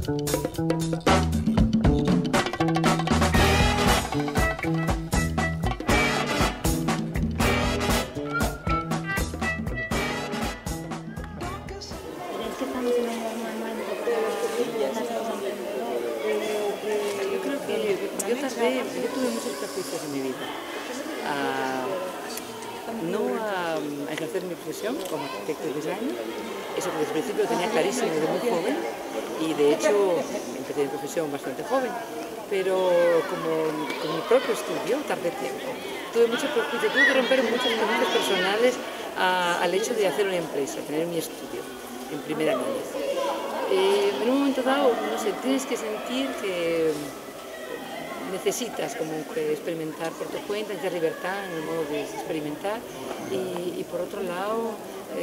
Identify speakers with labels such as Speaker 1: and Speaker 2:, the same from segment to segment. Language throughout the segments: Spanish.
Speaker 1: Yo creo que yo tuve muchos prejuicios en mi vida. No a ejercer mi profesión como arquitecto y designer, eso desde el principio lo tenía clarísimo desde muy joven y de hecho empecé mi profesión bastante joven, pero con mi propio estudio tardé tiempo. Tuve mucho prejuicio, tuve que romper muchos prejuicios personales al hecho de hacer una empresa, tener mi estudio en primera línea. En un momento dado, no sé, tienes que sentir que necesitas como que experimentar por tu cuenta, necesitas libertad en el modo de experimentar y por otro lado,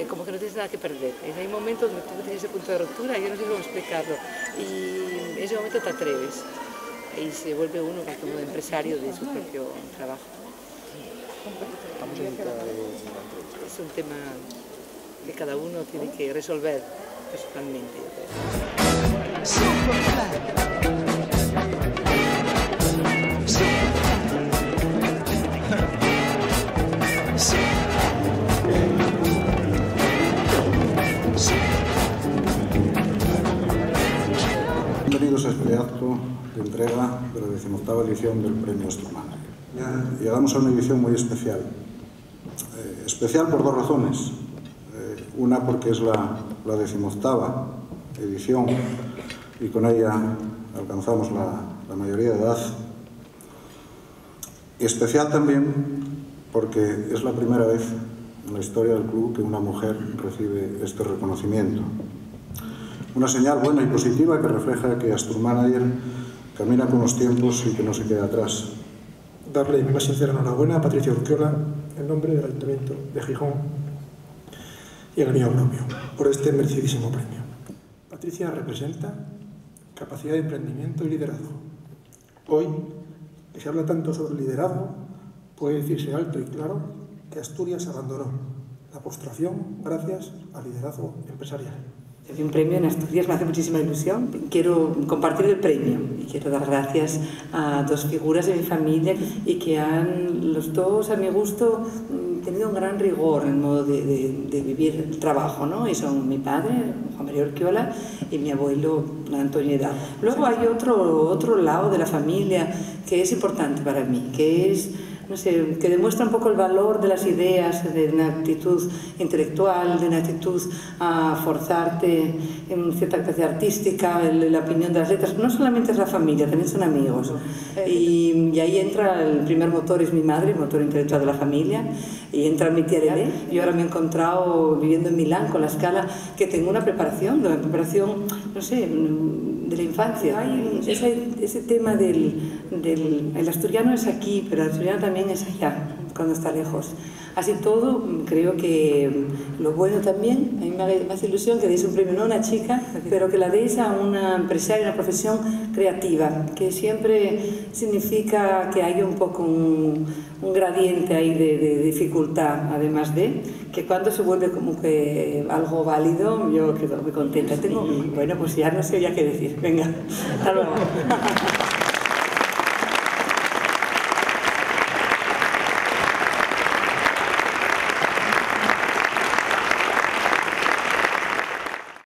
Speaker 1: como que no tienes nada que perder. Hay momentos donde tú tienes ese punto de ruptura, yo no sé cómo explicarlo, y en ese momento te atreves y se vuelve uno como empresario de su propio trabajo. Es un tema que cada uno tiene que resolver personalmente, yo creo.
Speaker 2: Bienvenidos a este acto de entrega de la 18ª edición del Premio Sturman. Llegamos a una edición muy especial. Especial por dos razones. Una porque es la 18ª edición y con ella alcanzamos la mayoría de edad. Y especial también porque es la primera vez en la historia del club que una mujer recibe este reconocimiento. Una señal buena y positiva que refleja que Astur Manager camina con los tiempos y que no se queda atrás.
Speaker 3: Darle mi más sincera enhorabuena a Patricia Urquiola en nombre del Ayuntamiento de Gijón y el mío propio por este merecidísimo premio. Patricia representa capacidad de emprendimiento y liderazgo. Hoy, que se habla tanto sobre liderazgo, puede decirse alto y claro que Asturias abandonó la postración gracias al liderazgo empresarial.
Speaker 1: Un premio en Asturias me hace muchísima ilusión. Quiero compartir el premio y quiero dar gracias a dos figuras de mi familia y que han, los dos, a mi gusto, tenido un gran rigor en el modo de vivir el trabajo, ¿no? Y son mi padre, Juan María Urquiola, y mi abuelo, Antonio Edad. Luego hay otro lado de la familia que es importante para mí, que es, no sé, que demuestra un poco el valor de las ideas, de una actitud intelectual, de una actitud a forzarte en cierta capacidad artística, la opinión de las letras. No solamente es la familia, también son amigos. Y ahí entra el primer motor, es mi madre, el motor intelectual de la familia, y entra mi tía Lelé. Yo ahora me he encontrado viviendo en Milán con la Scala, que tengo una preparación, no sé, de la infancia. Hay ese tema el asturiano es aquí, pero el asturiano también es allá, cuando está lejos. Así todo, creo que lo bueno también, a mí me hace ilusión que deis un premio no a una chica, pero que la deis a una empresaria, una profesión creativa, que siempre significa que hay un poco un gradiente ahí de dificultad, además de que cuando se vuelve como que algo válido, yo quedo muy contenta. Bueno, pues ya no sé ya qué decir. Venga, hasta luego.